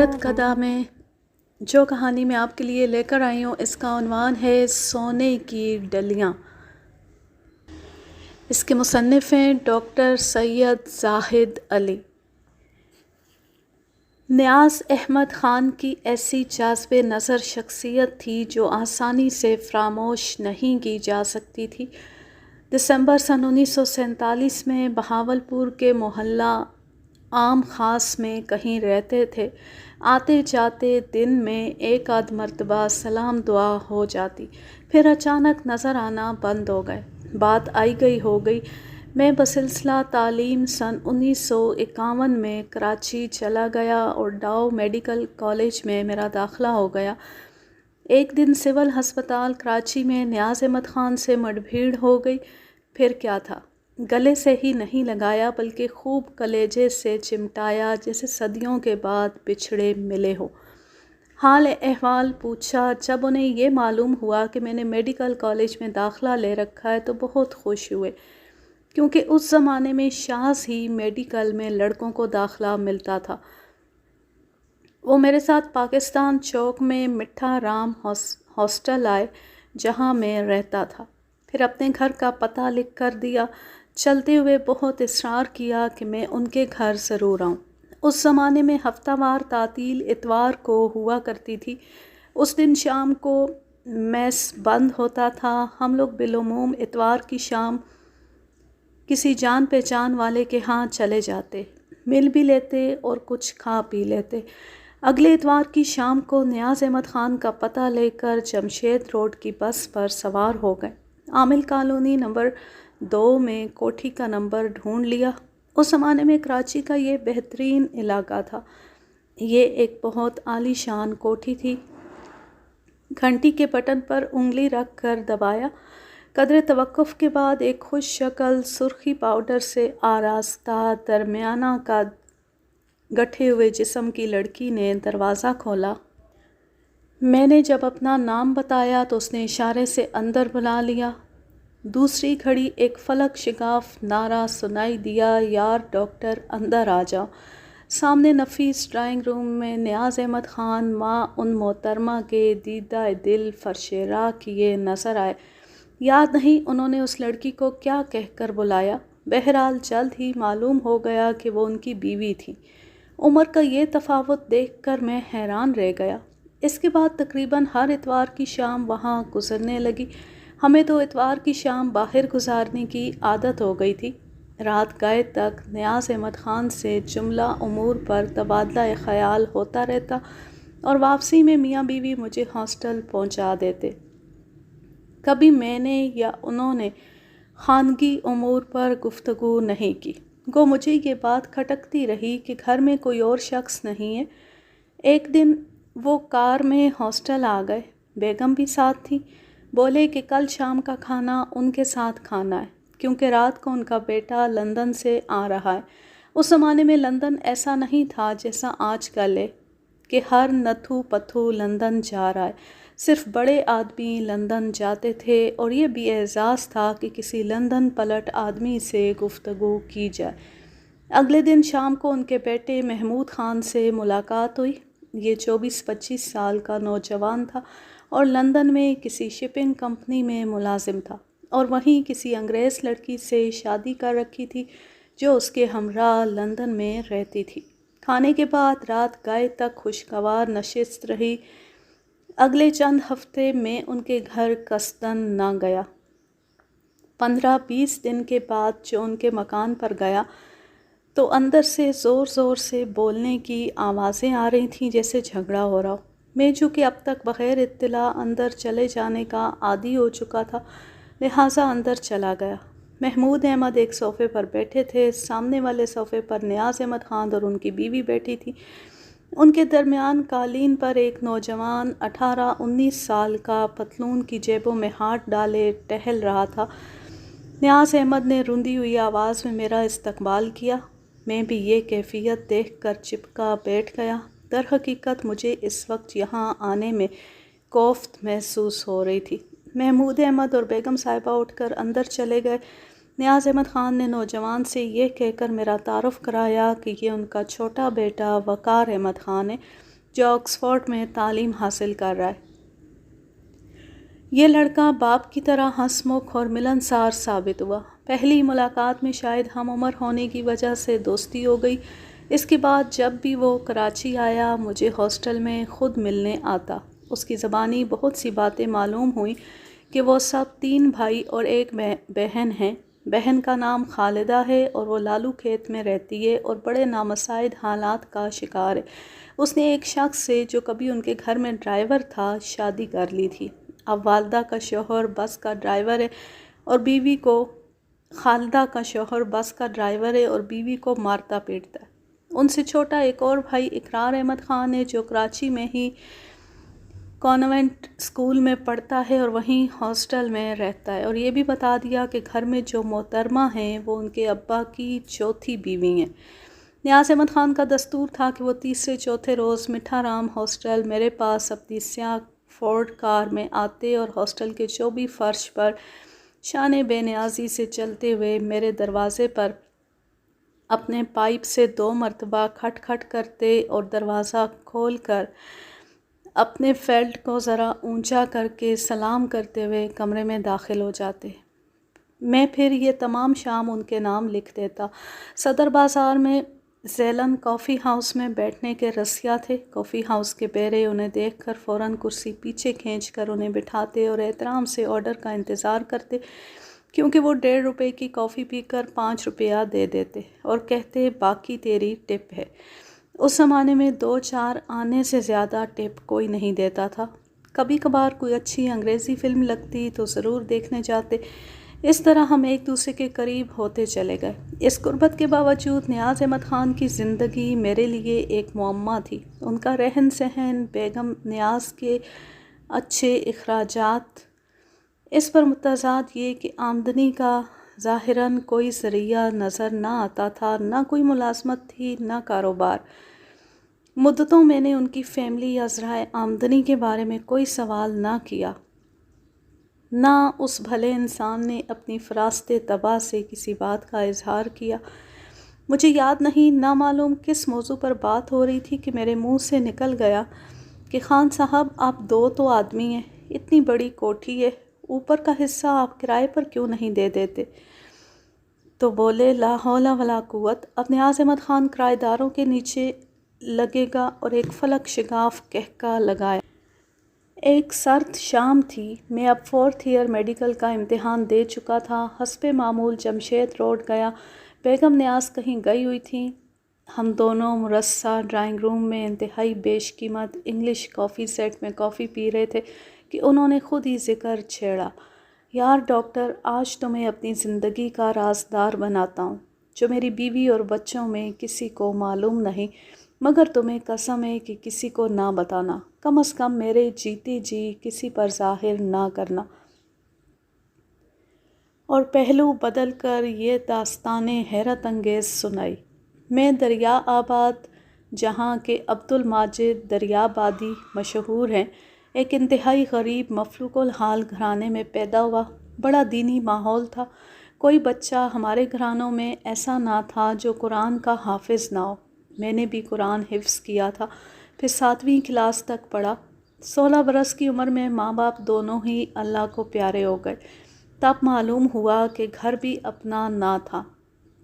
عمارت کدہ میں جو کہانی میں آپ کے لیے لے کر آئی ہوں اس کا عنوان ہے سونے کی ڈلیاں۔ اس کے مصنف ہیں ڈاکٹر سید زاہد علی۔ نیاز احمد خان کی ایسی جاذب نظر شخصیت تھی جو آسانی سے فراموش نہیں کی جا سکتی تھی۔ دسمبر سن 1947 میں بہاولپور کے محلہ عام خاص میں کہیں رہتے تھے۔ آتے جاتے دن میں ایک آدھ مرتبہ سلام دعا ہو جاتی، پھر اچانک نظر آنا بند ہو گئے۔ بات آئی گئی ہو گئی۔ میں بسلسلہ تعلیم سن 1951 میں کراچی چلا گیا اور ڈاؤ میڈیکل کالج میں میرا داخلہ ہو گیا۔ ایک دن سول ہسپتال کراچی میں نیاز احمد خان سے مڈبھیڑ ہو گئی۔ پھر کیا تھا، گلے سے ہی نہیں لگایا بلکہ خوب کلیجے سے چمٹایا جیسے صدیوں کے بعد بچھڑے ملے ہو۔ حال احوال پوچھا۔ جب انہیں یہ معلوم ہوا کہ میں نے میڈیکل کالج میں داخلہ لے رکھا ہے تو بہت خوش ہوئے، کیونکہ اس زمانے میں شاذ ہی میڈیکل میں لڑکوں کو داخلہ ملتا تھا۔ وہ میرے ساتھ پاکستان چوک میں مٹھا رام ہاسٹل آئے جہاں میں رہتا تھا، پھر اپنے گھر کا پتہ لکھ کر دیا۔ چلتے ہوئے بہت اصرار کیا کہ میں ان کے گھر ضرور آؤں۔ اس زمانے میں ہفتہ وار تعطیل اتوار کو ہوا کرتی تھی۔ اس دن شام کو میس بند ہوتا تھا۔ ہم لوگ بالعموم اتوار کی شام کسی جان پہچان والے کے ہاں چلے جاتے، مل بھی لیتے اور کچھ کھا پی لیتے۔ اگلے اتوار کی شام کو نیاز احمد خان کا پتہ لے کر جمشید روڈ کی بس پر سوار ہو گئے۔ عامل کالونی نمبر 2 میں کوٹھی کا نمبر ڈھونڈ لیا۔ اس زمانے میں کراچی کا یہ بہترین علاقہ تھا۔ یہ ایک بہت عالی شان کوٹھی تھی۔ گھنٹی کے بٹن پر انگلی رکھ کر دبایا۔ قدر توقف کے بعد ایک خوش شکل، سرخی پاؤڈر سے آراستہ، درمیانہ قد، گٹھے ہوئے جسم کی لڑکی نے دروازہ کھولا۔ میں نے جب اپنا نام بتایا تو اس نے اشارے سے اندر بلا لیا۔ دوسری گھڑی ایک فلک شگاف نعرہ سنائی دیا، یار ڈاکٹر اندر آ جاؤ۔ سامنے نفیس ڈرائنگ روم میں نیاز احمد خان ماں ان محترمہ کے دیدہ دل فرش راہ کیے نظر آئے۔ یاد نہیں انہوں نے اس لڑکی کو کیا کہہ کر بلایا، بہرحال جلد ہی معلوم ہو گیا کہ وہ ان کی بیوی تھی۔ عمر کا یہ تفاوت دیکھ کر میں حیران رہ گیا۔ اس کے بعد تقریباً ہر اتوار کی شام وہاں گزرنے لگی۔ ہمیں تو اتوار کی شام باہر گزارنے کی عادت ہو گئی تھی۔ رات گئے تک نیاز احمد خان سے جملہ امور پر تبادلہ خیال ہوتا رہتا اور واپسی میں میاں بیوی مجھے ہاسٹل پہنچا دیتے۔ کبھی میں نے یا انہوں نے خانگی امور پر گفتگو نہیں کی، گو مجھے یہ بات کھٹکتی رہی کہ گھر میں کوئی اور شخص نہیں ہے۔ ایک دن وہ کار میں ہاسٹل آ گئے، بیگم بھی ساتھ تھی۔ بولے کہ کل شام کا کھانا ان کے ساتھ کھانا ہے، کیونکہ رات کو ان کا بیٹا لندن سے آ رہا ہے۔ اس زمانے میں لندن ایسا نہیں تھا جیسا آج کل ہے کہ ہر نتھو پتھو لندن جا رہا ہے۔ صرف بڑے آدمی لندن جاتے تھے اور یہ بھی اعزاز تھا کہ کسی لندن پلٹ آدمی سے گفتگو کی جائے۔ اگلے دن شام کو ان کے بیٹے محمود خان سے ملاقات ہوئی۔ یہ 24-25 سال کا نوجوان تھا اور لندن میں کسی شپنگ کمپنی میں ملازم تھا، اور وہیں کسی انگریز لڑکی سے شادی کر رکھی تھی جو اس کے ہمراہ لندن میں رہتی تھی۔ کھانے کے بعد رات گئے تک خوشگوار نشست رہی۔ اگلے چند ہفتے میں ان کے گھر قصداً نہ گیا۔ 15-20 دن کے بعد جو ان کے مکان پر گیا تو اندر سے زور زور سے بولنے کی آوازیں آ رہی تھیں جیسے جھگڑا ہو رہا ہو۔ میں چونکہ اب تک بغیر اطلاع اندر چلے جانے کا عادی ہو چکا تھا، لہٰذا اندر چلا گیا۔ محمود احمد ایک صوفے پر بیٹھے تھے، سامنے والے صوفے پر نیاز احمد خان اور ان کی بیوی بیٹھی تھی۔ ان کے درمیان قالین پر ایک نوجوان 18-19 سال کا پتلون کی جیبوں میں ہاتھ ڈالے ٹہل رہا تھا۔ نیاز احمد نے روندی ہوئی آواز میں میرا استقبال کیا۔ میں بھی یہ کیفیت دیکھ کر چپکا بیٹھ گیا۔ در حقیقت مجھے اس وقت یہاں آنے میں کوفت محسوس ہو رہی تھی۔ محمود احمد اور بیگم صاحبہ اٹھ کر اندر چلے گئے۔ نیاز احمد خان نے نوجوان سے یہ کہہ کر میرا تعارف کرایا کہ یہ ان کا چھوٹا بیٹا وقار احمد خان ہے، جو آکسفورڈ میں تعلیم حاصل کر رہا ہے۔ یہ لڑکا باپ کی طرح ہنسمکھ اور ملنسار ثابت ہوا۔ پہلی ملاقات میں شاید ہم عمر ہونے کی وجہ سے دوستی ہو گئی۔ اس کے بعد جب بھی وہ کراچی آیا مجھے ہاسٹل میں خود ملنے آتا۔ اس کی زبانی بہت سی باتیں معلوم ہوئیں کہ وہ سب 3 بھائی اور ایک بہن ہیں۔ بہن کا نام خالدہ ہے اور وہ لالو کھیت میں رہتی ہے اور بڑے نامساعد حالات کا شکار ہے۔ اس نے ایک شخص سے جو کبھی ان کے گھر میں ڈرائیور تھا شادی کر لی تھی۔ اب والدہ کا شوہر بس کا ڈرائیور ہے اور بیوی کو مارتا پیٹتا ہے۔ ان سے چھوٹا ایک اور بھائی اقرار احمد خان ہے جو کراچی میں ہی کانوینٹ اسکول میں پڑھتا ہے اور وہیں ہاسٹل میں رہتا ہے۔ اور یہ بھی بتا دیا کہ گھر میں جو محترمہ ہیں وہ ان کے ابا کی چوتھی بیوی ہیں۔ نیاز احمد خان کا دستور تھا کہ وہ تیسرے چوتھے روز مٹھا رام ہاسٹل میرے پاس اپنی سیاہ فورڈ کار میں آتے اور ہاسٹل کے چوبی فرش پر شان بے نیازی سے چلتے ہوئے میرے دروازے پر اپنے پائپ سے 2 مرتبہ کھٹ کھٹ کرتے اور دروازہ کھول کر اپنے فیلٹ کو ذرا اونچا کر کے سلام کرتے ہوئے کمرے میں داخل ہو جاتے۔ میں پھر یہ تمام شام ان کے نام لکھ دیتا۔ صدر بازار میں زیلن کافی ہاؤس میں بیٹھنے کے رسیا تھے۔ کافی ہاؤس کے بیرے انہیں دیکھ کر فوراً کرسی پیچھے کھینچ کر انہیں بٹھاتے اور احترام سے آرڈر کا انتظار کرتے، کیونکہ وہ 1.5 روپے کی کافی پی کر 5 روپیہ دے دیتے اور کہتے باقی تیری ٹپ ہے۔ اس زمانے میں 2-4 آنے سے زیادہ ٹپ کوئی نہیں دیتا تھا۔ کبھی کبھار کوئی اچھی انگریزی فلم لگتی تو ضرور دیکھنے جاتے۔ اس طرح ہم ایک دوسرے کے قریب ہوتے چلے گئے۔ اس قربت کے باوجود نیاز احمد خان کی زندگی میرے لیے ایک معمہ تھی۔ ان کا رہن سہن، بیگم نیاز کے اچھے اخراجات، اس پر متضاد یہ کہ آمدنی کا ظاہراً کوئی ذریعہ نظر نہ آتا تھا، نہ کوئی ملازمت تھی، نہ کاروبار۔ مدتوں میں نے ان کی فیملی یا ذرائع آمدنی کے بارے میں کوئی سوال نہ کیا، نہ اس بھلے انسان نے اپنی فراست طبع سے کسی بات کا اظہار کیا۔ مجھے یاد نہیں نہ معلوم کس موضوع پر بات ہو رہی تھی کہ میرے منہ سے نکل گیا کہ خان صاحب آپ 2 تو آدمی ہیں، اتنی بڑی کوٹھی ہے، اوپر کا حصہ آپ کرائے پر کیوں نہیں دے دیتے؟ تو بولے لا حول ولا قوت۔ اب نیاز احمد خان کرائے داروں کے نیچے لگے گا اور ایک فلک شگاف قہقہہ لگایا۔ ایک سرد شام تھی۔ میں اب 4th ایئر میڈیکل کا امتحان دے چکا تھا۔ حسب معمول جمشید روڈ گیا۔ بیگم نیاز کہیں گئی ہوئی تھیں۔ ہم دونوں مرصع ڈرائنگ روم میں انتہائی بیش قیمت انگلش کافی سیٹ میں کافی پی رہے تھے کہ انہوں نے خود ہی ذکر چھیڑا، یار ڈاکٹر، آج تمہیں اپنی زندگی کا رازدار بناتا ہوں، جو میری بیوی اور بچوں میں کسی کو معلوم نہیں، مگر تمہیں قسم ہے کہ کسی کو نہ بتانا، کم از کم میرے جیتے جی کسی پر ظاہر نہ کرنا۔ اور پہلو بدل کر یہ داستان حیرت انگیز سنائی۔ میں دریا آباد، جہاں کے عبد الماجد دریابادی مشہور ہیں، ایک انتہائی غریب مفلوق الحال گھرانے میں پیدا ہوا۔ بڑا دینی ماحول تھا۔ کوئی بچہ ہمارے گھرانوں میں ایسا نہ تھا جو قرآن کا حافظ نہ ہو۔ میں نے بھی قرآن حفظ کیا تھا، پھر 7ویں کلاس تک پڑھا۔ 16 برس کی عمر میں ماں باپ دونوں ہی اللہ کو پیارے ہو گئے۔ تب معلوم ہوا کہ گھر بھی اپنا نہ تھا۔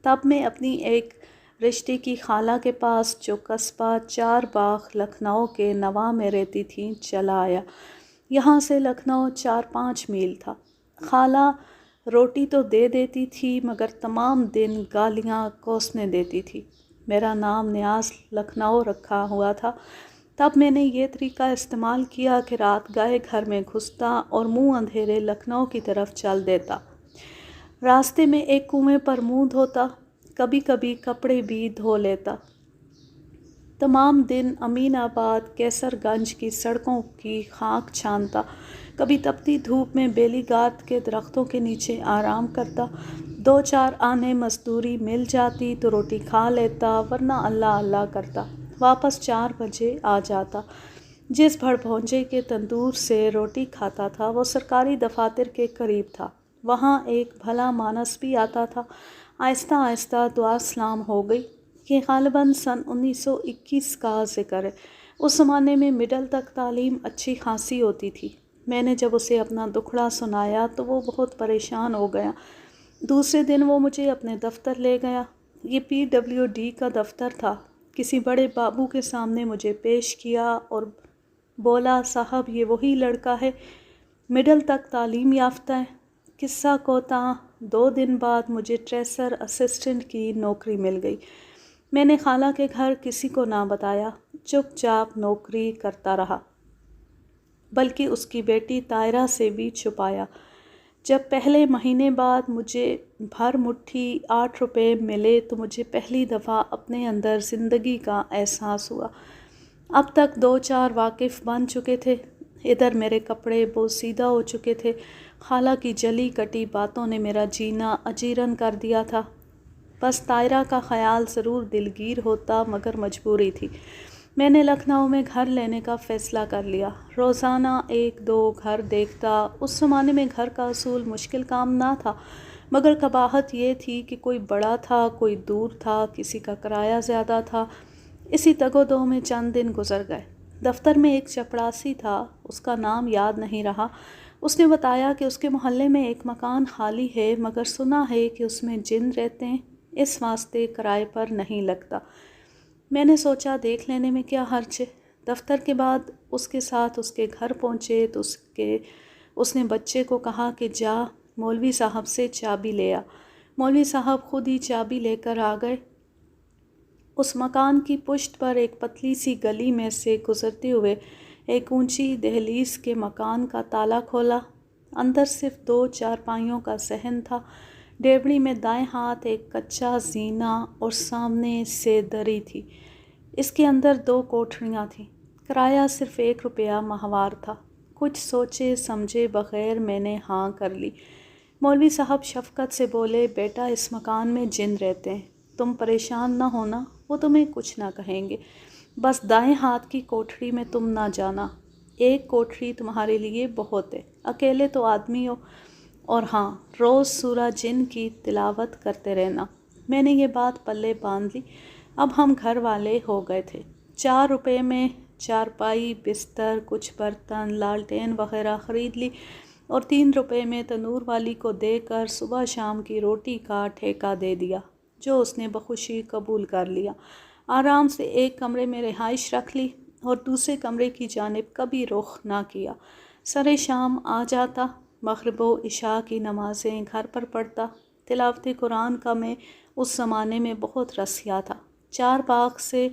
تب میں اپنی ایک رشتے کی خالہ کے پاس جو قصبہ 4 باغ لکھنؤ کے نواں میں رہتی تھیں چلا آیا۔ یہاں سے لکھنؤ 4-5 میل تھا۔ خالہ روٹی تو دے دیتی تھی مگر تمام دن گالیاں کوسنے دیتی تھی۔ میرا نام نیاز لکھنؤ رکھا ہوا تھا۔ تب میں نے یہ طریقہ استعمال کیا کہ رات گاہے گھر میں گھستا اور منہ اندھیرے لکھنؤ کی طرف چل دیتا۔ راستے میں ایک کنویں پر منہ دھوتا، کبھی کبھی کپڑے بھی دھو لیتا۔ تمام دن امین آباد، کیسر گنج کی سڑکوں کی خاک چھانتا، کبھی تپتی دھوپ میں بیلی گارد کے درختوں کے نیچے آرام کرتا۔ 2-4 آنے مزدوری مل جاتی تو روٹی کھا لیتا، ورنہ اللہ اللہ کرتا۔ واپس 4 بجے آ جاتا۔ جس بھڑ بھونجے کے تندور سے روٹی کھاتا تھا وہ سرکاری دفاتر کے قریب تھا۔ وہاں ایک بھلا مانس بھی آتا تھا۔ آہستہ آہستہ دعا سلام ہو گئی۔ یہ غالباً سن 1921 کا ذکر ہے۔ اس زمانے میں مڈل تک تعلیم اچھی خاصی ہوتی تھی۔ میں نے جب اسے اپنا دکھڑا سنایا تو وہ بہت پریشان ہو گیا۔ دوسرے دن وہ مجھے اپنے دفتر لے گیا۔ یہ PWD کا دفتر تھا۔ کسی بڑے بابو کے سامنے مجھے پیش کیا اور بولا، صاحب یہ وہی لڑکا ہے، مڈل تک تعلیم یافتہ ہے۔ قصہ کوتاہ 2 دن بعد مجھے ٹریسر اسسٹنٹ کی نوکری مل گئی۔ میں نے خالہ کے گھر کسی کو نہ بتایا، چپ چاپ نوکری کرتا رہا، بلکہ اس کی بیٹی طاہرہ سے بھی چھپایا۔ جب پہلے مہینے بعد مجھے بھر مٹھی 8 روپے ملے تو مجھے پہلی دفعہ اپنے اندر زندگی کا احساس ہوا۔ اب تک 2-4 واقف بن چکے تھے۔ ادھر میرے کپڑے بوسیدہ ہو چکے تھے۔ خالہ کی جلی کٹی باتوں نے میرا جینا اجیرن کر دیا تھا۔ بس طاہرہ کا خیال ضرور دلگیر ہوتا، مگر مجبوری تھی۔ میں نے لکھنؤ میں گھر لینے کا فیصلہ کر لیا۔ روزانہ 1-2 گھر دیکھتا۔ اس زمانے میں گھر کا اصول مشکل کام نہ تھا، مگر قباحت یہ تھی کہ کوئی بڑا تھا، کوئی دور تھا، کسی کا کرایہ زیادہ تھا۔ اسی تگ و دو میں چند دن گزر گئے۔ دفتر میں ایک چپڑاسی تھا، اس کا نام یاد نہیں رہا۔ اس نے بتایا کہ اس کے محلے میں ایک مکان خالی ہے، مگر سنا ہے کہ اس میں جن رہتے ہیں، اس واسطے کرائے پر نہیں لگتا۔ میں نے سوچا دیکھ لینے میں کیا حرج ہے۔ دفتر کے بعد اس کے ساتھ اس کے گھر پہنچے تو اس نے بچے کو کہا کہ جا مولوی صاحب سے چابی لے آ۔ مولوی صاحب خود ہی چابی لے کر آ گئے۔ اس مکان کی پشت پر ایک پتلی سی گلی میں سے گزرتے ہوئے ایک اونچی دہلیز کے مکان کا تالا کھولا۔ اندر صرف 2 چارپائیوں کا صحن تھا۔ ڈیوڑی میں دائیں ہاتھ ایک کچا زینہ اور سامنے سے دری تھی۔ اس کے اندر 2 کوٹھریاں تھیں۔ کرایہ صرف 1 روپیہ ماہوار تھا۔ کچھ سوچے سمجھے بغیر میں نے ہاں کر لی۔ مولوی صاحب شفقت سے بولے، بیٹا اس مکان میں جن رہتے ہیں، تم پریشان نہ ہونا، وہ تمہیں کچھ نہ کہیں گے، بس دائیں ہاتھ کی کوٹھری میں تم نہ جانا، 1 کوٹھری تمہارے لیے بہت ہے، اکیلے تو آدمی ہو، اور ہاں روز سورہ جن کی تلاوت کرتے رہنا۔ میں نے یہ بات پلے باندھ لی۔ اب ہم گھر والے ہو گئے تھے۔ 4 روپے میں چارپائی، بستر، کچھ برتن، لالٹین وغیرہ خرید لی اور 3 روپے میں تنور والی کو دے کر صبح شام کی روٹی کا ٹھیکہ دے دیا، جو اس نے بخوشی قبول کر لیا۔ آرام سے ایک کمرے میں رہائش رکھ لی اور دوسرے کمرے کی جانب کبھی رخ نہ کیا۔ سرے شام آ جاتا، مغرب و عشاء کی نمازیں گھر پر پڑھتا۔ تلاوت قرآن کا میں اس زمانے میں بہت رسیا تھا۔ 4 باغ سے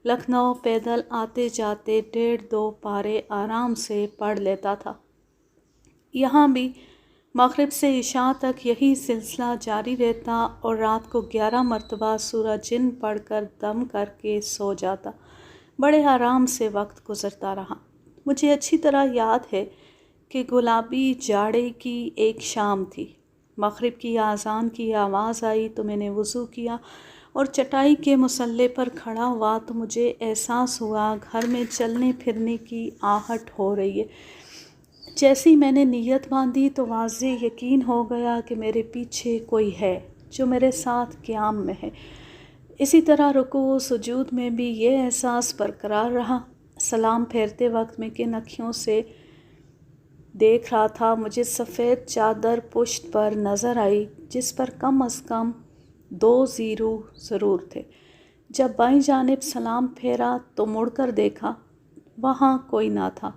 لکھنؤ پیدل آتے جاتے 1.5-2 پارے آرام سے پڑھ لیتا تھا۔ یہاں بھی مغرب سے عشاء تک یہی سلسلہ جاری رہتا اور رات کو 11 مرتبہ سورہ جن پڑھ کر دم کر کے سو جاتا۔ بڑے آرام سے وقت گزرتا رہا۔ مجھے اچھی طرح یاد ہے کہ گلابی جاڑے کی ایک شام تھی۔ مغرب کی اذان کی آواز آئی تو میں نے وضو کیا اور چٹائی کے مصلے پر کھڑا ہوا تو مجھے احساس ہوا گھر میں چلنے پھرنے کی آہٹ ہو رہی ہے۔ جیسی میں نے نیت باندھی تو واضح یقین ہو گیا کہ میرے پیچھے کوئی ہے جو میرے ساتھ قیام میں ہے۔ اسی طرح رکوع و سجود میں بھی یہ احساس برقرار رہا۔ سلام پھیرتے وقت میں کن اکھیوں سے دیکھ رہا تھا، مجھے سفید چادر پشت پر نظر آئی جس پر کم از کم 2 زیرو ضرور تھے۔ جب بائیں جانب سلام پھیرا تو مڑ کر دیکھا، وہاں کوئی نہ تھا۔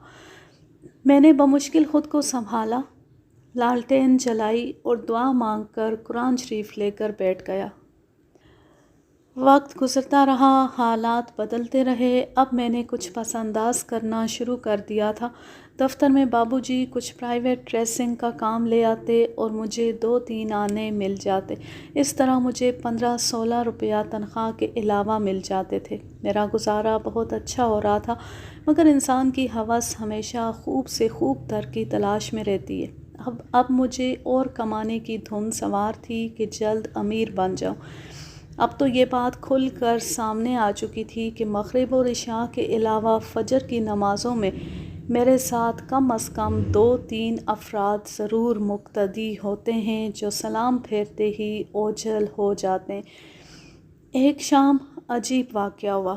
میں نے بمشکل خود کو سنبھالا، لالٹین جلائی اور دعا مانگ کر قرآن شریف لے کر بیٹھ گیا۔ وقت گزرتا رہا، حالات بدلتے رہے۔ اب میں نے کچھ پس انداز کرنا شروع کر دیا تھا۔ دفتر میں بابو جی کچھ پرائیویٹ ٹریسنگ کا کام لے آتے اور مجھے 2-3 آنے مل جاتے۔ اس طرح مجھے 15-16 روپیہ تنخواہ کے علاوہ مل جاتے تھے۔ میرا گزارا بہت اچھا ہو رہا تھا، مگر انسان کی ہوس ہمیشہ خوب سے خوب تر کی تلاش میں رہتی ہے۔ اب مجھے اور کمانے کی دھن سوار تھی کہ جلد امیر بن جاؤں۔ اب تو یہ بات کھل کر سامنے آ چکی تھی کہ مغرب اور عشاء کے علاوہ فجر کی نمازوں میں میرے ساتھ کم از کم 2-3 افراد ضرور مقتدی ہوتے ہیں جو سلام پھیرتے ہی اوجھل ہو جاتے ہیں۔ ایک شام عجیب واقعہ ہوا۔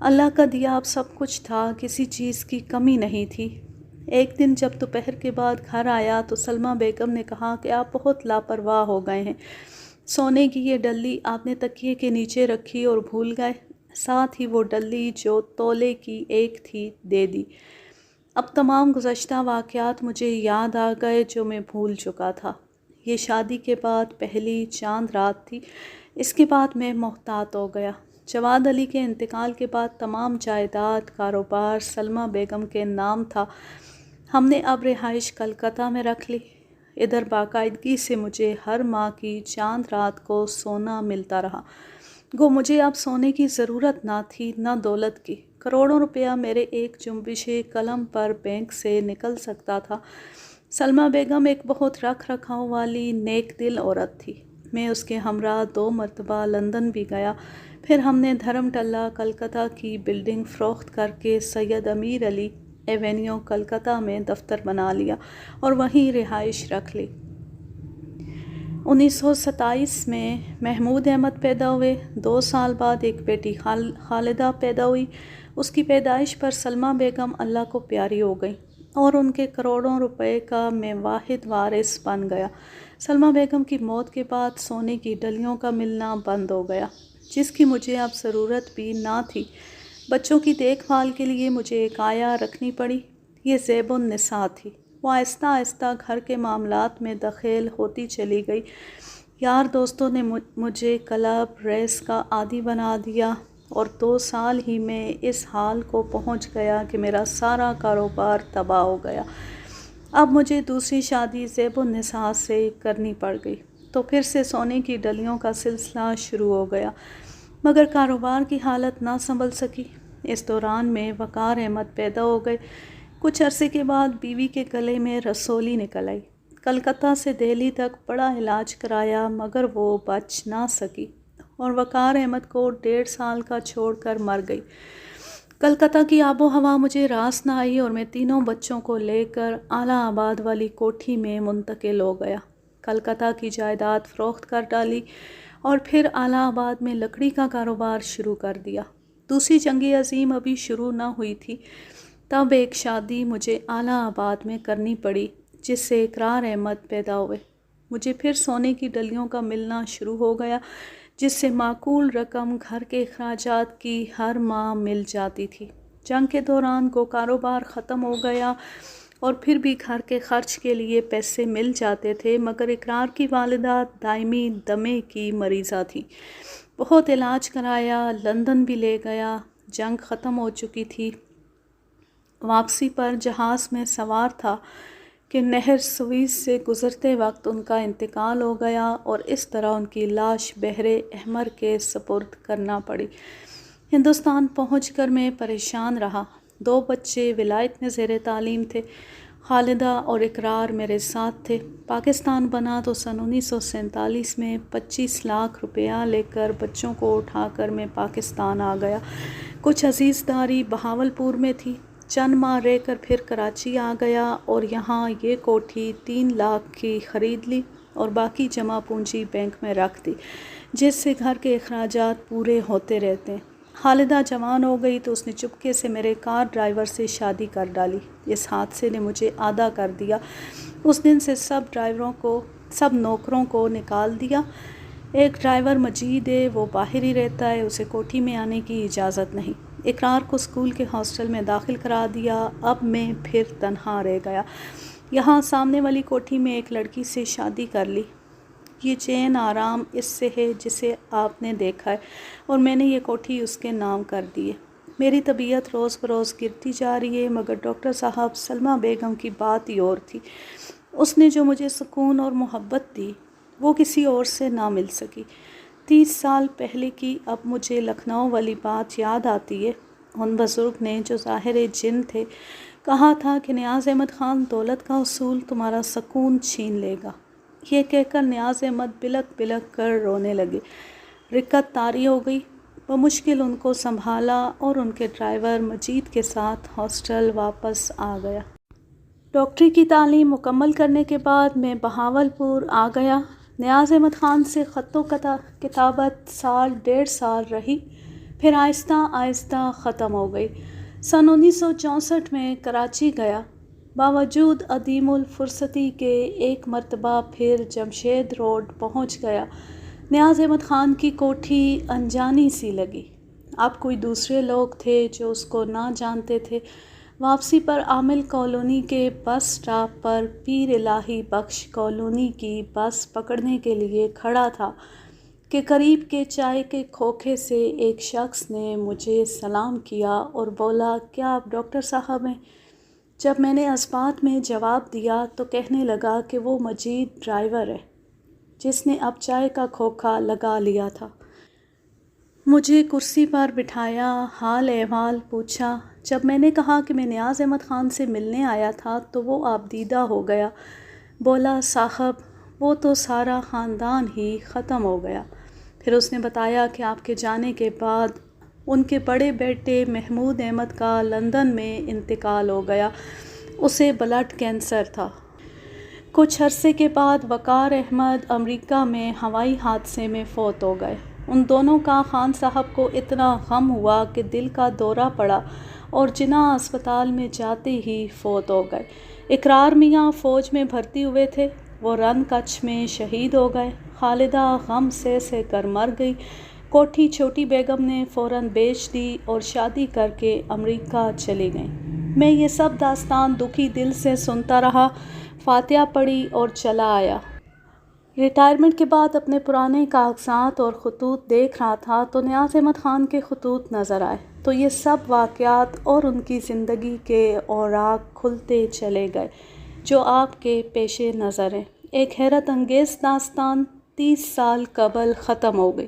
اللہ کا دیا اب سب کچھ تھا، کسی چیز کی کمی نہیں تھی۔ ایک دن جب دوپہر کے بعد گھر آیا تو سلمیٰ بیگم نے کہا کہ آپ بہت لاپرواہ ہو گئے ہیں، سونے کی یہ ڈلی آپ نے تکیے کے نیچے رکھی اور بھول گئے، ساتھ ہی وہ ڈلی جو تولے کی ایک تھی دے دی۔ اب تمام گزشتہ واقعات مجھے یاد آ گئے جو میں بھول چکا تھا۔ یہ شادی کے بعد پہلی چاند رات تھی۔ اس کے بعد میں محتاط ہو گیا۔ جواد علی کے انتقال کے بعد تمام جائیداد کاروبار سلمیٰ بیگم کے نام تھا۔ ہم نے اب رہائش کلکتہ میں رکھ لی۔ ادھر باقاعدگی سے مجھے ہر ماہ کی چاند رات کو سونا ملتا رہا۔ گو مجھے اب سونے کی ضرورت نہ تھی نہ دولت کی۔ کروڑوں روپیہ میرے ایک جنبش قلم پر بینک سے نکل سکتا تھا۔ سلمیٰ بیگم ایک بہت رکھ رکھاؤ والی نیک دل عورت تھی۔ میں اس کے ہمراہ 2 مرتبہ لندن بھی گیا۔ پھر ہم نے دھرم ٹلہ کلکتہ کی بلڈنگ فروخت کر کے سید امیر علی ایونیو کلکتہ میں دفتر بنا لیا اور وہیں رہائش رکھ لی۔ 1927 میں محمود احمد پیدا ہوئے۔ 2 سال بعد ایک بیٹی خالدہ پیدا ہوئی۔ اس کی پیدائش پر سلمیٰ بیگم اللہ کو پیاری ہو گئی اور ان کے کروڑوں روپے کا میں واحد وارث بن گیا۔ سلمیٰ بیگم کی موت کے بعد سونے کی ڈلیوں کا ملنا بند ہو گیا، جس کی مجھے اب ضرورت بھی نہ تھی۔ بچوں کی دیکھ بھال کے لیے مجھے ایک آیا رکھنی پڑی۔ یہ زیب النساء تھی۔ وہ آہستہ آہستہ گھر کے معاملات میں دخیل ہوتی چلی گئی۔ یار دوستوں نے مجھے کلب ریس کا عادی بنا دیا اور 2 سال ہی میں اس حال کو پہنچ گیا کہ میرا سارا کاروبار تباہ ہو گیا۔ اب مجھے دوسری شادی زیب النساء سے کرنی پڑ گئی تو پھر سے سونے کی ڈلیوں کا سلسلہ شروع ہو گیا، مگر کاروبار کی حالت نہ سنبھل سکی۔ اس دوران میں وقار احمد پیدا ہو گئے۔ کچھ عرصے کے بعد بیوی کے گلے میں رسولی نکل آئی۔ کلکتہ سے دہلی تک بڑا علاج کرایا مگر وہ بچ نہ سکی اور وقار احمد کو 1.5 سال کا چھوڑ کر مر گئی۔ کلکتہ کی آب و ہوا مجھے راس نہ آئی اور میں 3 بچوں کو لے کر اعلیٰ آباد والی کوٹھی میں منتقل ہو گیا۔ کلکتہ کی جائیداد فروخت کر ڈالی اور پھر اعلیٰ آباد میں لکڑی کا کاروبار شروع کر دیا۔ دوسری جنگ عظیم ابھی شروع نہ ہوئی تھی، تب ایک شادی مجھے اعلیٰ آباد میں کرنی پڑی جس سے اقرار احمد پیدا ہوئے۔ مجھے پھر سونے کی ڈلیوں کا ملنا شروع ہو گیا جس سے معقول رقم گھر کے اخراجات کی ہر ماہ مل جاتی تھی۔ جنگ کے دوران کو کاروبار ختم ہو گیا اور پھر بھی گھر کے خرچ کے لیے پیسے مل جاتے تھے، مگر اقرار کی والدہ دائمی دمے کی مریضہ تھی۔ بہت علاج کرایا، لندن بھی لے گیا۔ جنگ ختم ہو چکی تھی۔ واپسی پر جہاز میں سوار تھا کہ نہر سوئز سے گزرتے وقت ان کا انتقال ہو گیا اور اس طرح ان کی لاش بحر احمر کے سپرد کرنا پڑی۔ ہندوستان پہنچ کر میں پریشان رہا۔ 2 بچے ولایت میں زیر تعلیم تھے۔ خالدہ اور اقرار میرے ساتھ تھے۔ پاکستان بنا تو سن 1947 میں 25 لاکھ روپیہ لے کر بچوں کو اٹھا کر میں پاکستان آ گیا۔ کچھ عزیزداری بہاولپور میں تھی۔ چند ماہ رہ کر پھر کراچی آ گیا اور یہاں یہ کوٹھی 3 لاکھ کی خرید لی اور باقی جمع پونجی بینک میں رکھ دی، جس سے گھر کے اخراجات پورے ہوتے رہتے ہیں۔ خالدہ جوان ہو گئی تو اس نے چپکے سے میرے کار ڈرائیور سے شادی کر ڈالی۔ اس حادثے نے مجھے آدھا کر دیا۔ اس دن سے سب نوکروں کو نکال دیا۔ ایک ڈرائیور مجید ہے، وہ باہر ہی رہتا ہے، اسے کوٹھی میں آنے کی اجازت نہیں۔ اقرار کو اسکول کے ہاسٹل میں داخل کرا دیا۔ اب میں پھر تنہا رہ گیا۔ یہاں سامنے والی کوٹھی میں ایک لڑکی سے شادی کر لی۔ یہ چین آرام اس سے ہے جسے آپ نے دیکھا ہے، اور میں نے یہ کوٹھی اس کے نام کر دی ہے۔ میری طبیعت روز بروز گرتی جا رہی ہے، مگر ڈاکٹر صاحب سلمیٰ بیگم کی بات ہی اور تھی۔ اس نے جو مجھے سکون اور محبت دی وہ کسی اور سے نہ مل سکی۔ 30 سال پہلے کی اب مجھے لکھنؤ والی بات یاد آتی ہے۔ ان بزرگ نے جو ظاہر جن تھے کہا تھا کہ نیاز احمد خان دولت کا اصول تمہارا سکون چھین لے گا۔ یہ کہہ کر نیاز احمد بلک بلک کر رونے لگے۔ رکت طاری ہو گئی۔ بمشکل ان کو سنبھالا اور ان کے ڈرائیور مجید کے ساتھ ہاسٹل واپس آ گیا۔ ڈاکٹری کی تعلیم مکمل کرنے کے بعد میں بہاولپور آ گیا۔ نیاز احمد خان سے خط و کتابت 1.5 سال رہی۔ پھر آہستہ آہستہ ختم ہو گئی۔ سن 1964 میں کراچی گیا، باوجود عدیم الفرصتی کے ایک مرتبہ پھر جمشید روڈ پہنچ گیا۔ نیاز احمد خان کی کوٹھی انجانی سی لگی، اب کوئی دوسرے لوگ تھے جو اس کو نہ جانتے تھے۔ واپسی پر عامل کالونی کے بس سٹاپ پر پیر الہی بخش کالونی کی بس پکڑنے کے لیے کھڑا تھا کہ قریب کے چائے کے کھوکھے سے ایک شخص نے مجھے سلام کیا اور بولا، کیا آپ ڈاکٹر صاحب ہیں؟ جب میں نے اثبات میں جواب دیا تو کہنے لگا کہ وہ مجید ڈرائیور ہے جس نے اب چائے کا کھوکھا لگا لیا تھا۔ مجھے کرسی پر بٹھایا، حال احوال پوچھا۔ جب میں نے کہا کہ میں نیاز احمد خان سے ملنے آیا تھا تو وہ آپ دیدہ ہو گیا۔ بولا، صاحب وہ تو سارا خاندان ہی ختم ہو گیا۔ پھر اس نے بتایا کہ آپ کے جانے کے بعد ان کے بڑے بیٹے محمود احمد کا لندن میں انتقال ہو گیا، اسے بلڈ کینسر تھا۔ کچھ عرصے کے بعد وقار احمد امریکہ میں ہوائی حادثے میں فوت ہو گئے۔ ان دونوں کا خان صاحب کو اتنا غم ہوا کہ دل کا دورہ پڑا اور جناح اسپتال میں جاتے ہی فوت ہو گئے۔ اقرار میاں فوج میں بھرتی ہوئے تھے، وہ رن کچھ میں شہید ہو گئے۔ خالدہ غم سہ کر مر گئی۔ کوٹھی چھوٹی بیگم نے فوراً بیچ دی اور شادی کر کے امریکہ چلی گئیں۔ میں یہ سب داستان دکھی دل سے سنتا رہا، فاتحہ پڑھی اور چلا آیا۔ ریٹائرمنٹ کے بعد اپنے پرانے کاغذات اور خطوط دیکھ رہا تھا تو نیاز احمد خان کے خطوط نظر آئے، تو یہ سب واقعات اور ان کی زندگی کے اوراق کھلتے چلے گئے جو آپ کے پیش نظر ہیں۔ ایک حیرت انگیز داستان 30 سال قبل ختم ہو گئی۔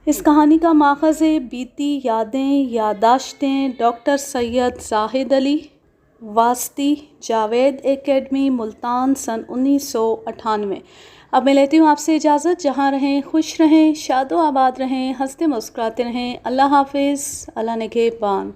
اس کہانی کا ماخذ ہے بیتی یادیں، یادداشتیں، ڈاکٹر سید زاہد علی واسطی، جاوید اکیڈمی، ملتان، سن 1998۔ اب میں لیتی ہوں آپ سے اجازت۔ جہاں رہیں خوش رہیں، شاد و آباد رہیں، ہنستے مسکراتے رہیں۔ اللہ حافظ، اللہ نگہبان۔